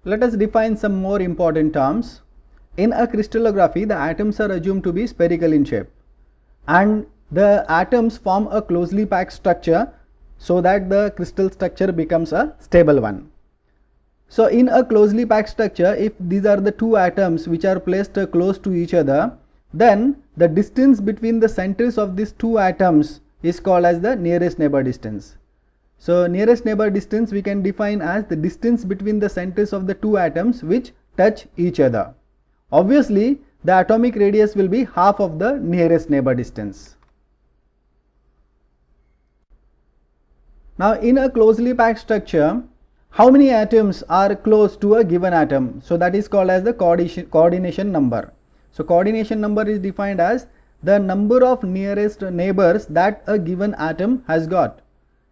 Let us define some more important terms. In a crystallography, the atoms are assumed to be spherical in shape, and the atoms form a closely packed structure so that the crystal structure becomes a stable one. So in a closely packed structure, if these are the two atoms which are placed close to each other, then the distance between the centers of these two atoms is called as the nearest neighbor distance. So nearest neighbor distance we can define as the distance between the centers of the two atoms which touch each other. Obviously, the atomic radius will be half of the nearest neighbor distance. Now in a closely packed structure, how many atoms are close to a given atom? So that is called as the coordination number. So coordination number is defined as the number of nearest neighbors that a given atom has got.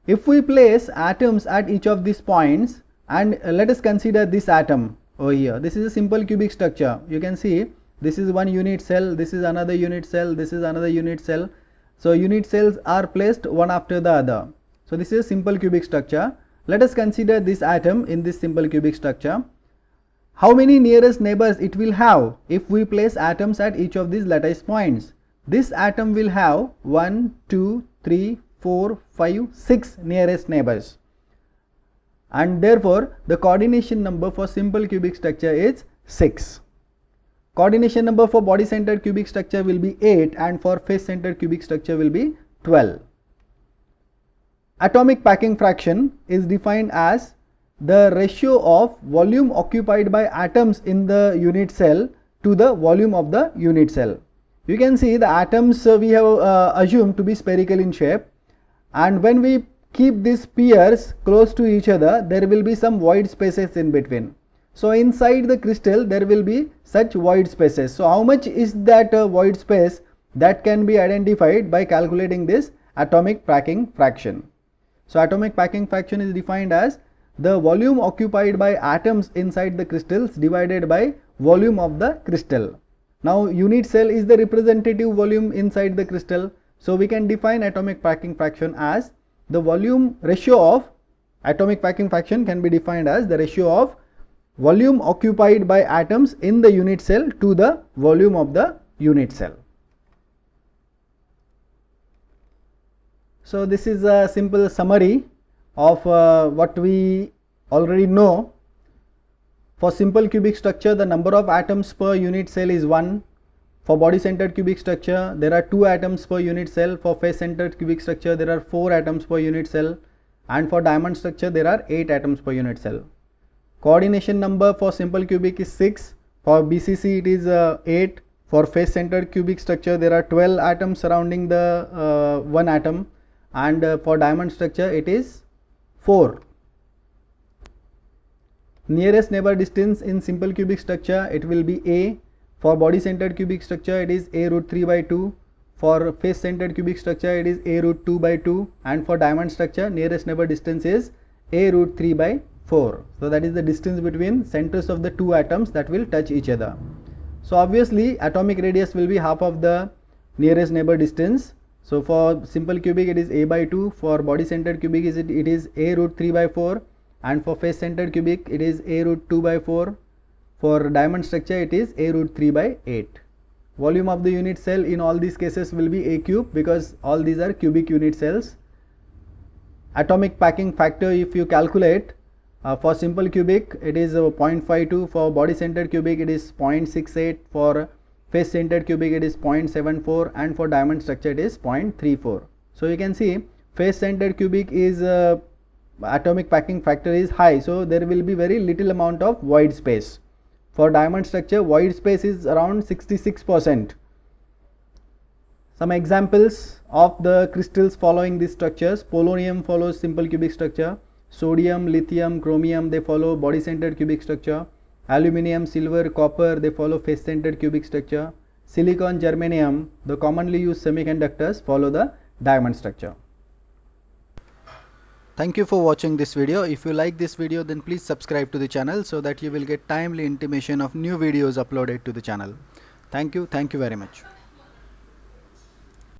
If we place atoms at each of these points, and let us consider this atom over here. This is a simple cubic structure. You can see this is one unit cell, this is another unit cell, this is another unit cell. So unit cells are placed one after the other. So this is a simple cubic structure. Let us consider this atom in this simple cubic structure. How many nearest neighbors it will have if we place atoms at each of these lattice points? This atom will have 1, 2, 3, 4, 5, 6 nearest neighbors, and therefore the coordination number for simple cubic structure is 6. Coordination number for body centered cubic structure will be 8, and for face centered cubic structure will be 12. Atomic packing fraction is defined as the ratio of volume occupied by atoms in the unit cell to the volume of the unit cell. You can see the atoms we have assumed to be spherical in shape, and when we keep these pairs close to each other, there will be some void spaces in between. So inside the crystal there will be such void spaces. So how much is that void space? That can be identified by calculating this atomic packing fraction. So atomic packing fraction is defined as the volume occupied by atoms inside the crystals divided by volume of the crystal. Now unit cell is the representative volume inside the crystal. So we can define atomic packing fraction as the volume ratio of atomic packing fraction can be defined as the ratio of volume occupied by atoms in the unit cell to the volume of the unit cell. So this is a simple summary of what we already know. For simple cubic structure, the number of atoms per unit cell is 1. For body centered cubic structure, there are 2 atoms per unit cell. For face centered cubic structure, there are 4 atoms per unit cell, and for diamond structure there are 8 atoms per unit cell. Coordination number for simple cubic is 6. For BCC it is 8. For face centered cubic structure there are 12 atoms surrounding the one atom, and for diamond structure it is 4. Nearest neighbor distance in simple cubic structure, it will be A. For body centered cubic structure it is A root 3 by 2. For face centered cubic structure it is A root 2 by 2, and for diamond structure nearest neighbor distance is A root 3 by 4. So that is the distance between centers of the two atoms that will touch each other. So obviously atomic radius will be half of the nearest neighbor distance. So for simple cubic it is A by 2, for body centered cubic it is A root 3 by 4, and for face centered cubic it is A root 2 by 4. For diamond structure it is A root 3 by 8. Volume of the unit cell in all these cases will be A cube, because all these are cubic unit cells. Atomic packing factor, if you calculate, for simple cubic it is 0.52, for body centered cubic it is 0.68, for face centered cubic it is 0.74, and for diamond structure it is 0.34. So you can see face centered cubic is atomic packing factor is high, so there will be very little amount of void space. For diamond structure, void space is around 66%. Some examples of the crystals following these structures: polonium follows simple cubic structure, sodium, lithium, chromium, they follow body centered cubic structure, aluminium, silver, copper, they follow face centered cubic structure, silicon, germanium, the commonly used semiconductors, follow the diamond structure. Thank you for watching this video. If you like this video, then please subscribe to the channel so that you will get timely intimation of new videos uploaded to the channel. Thank you very much.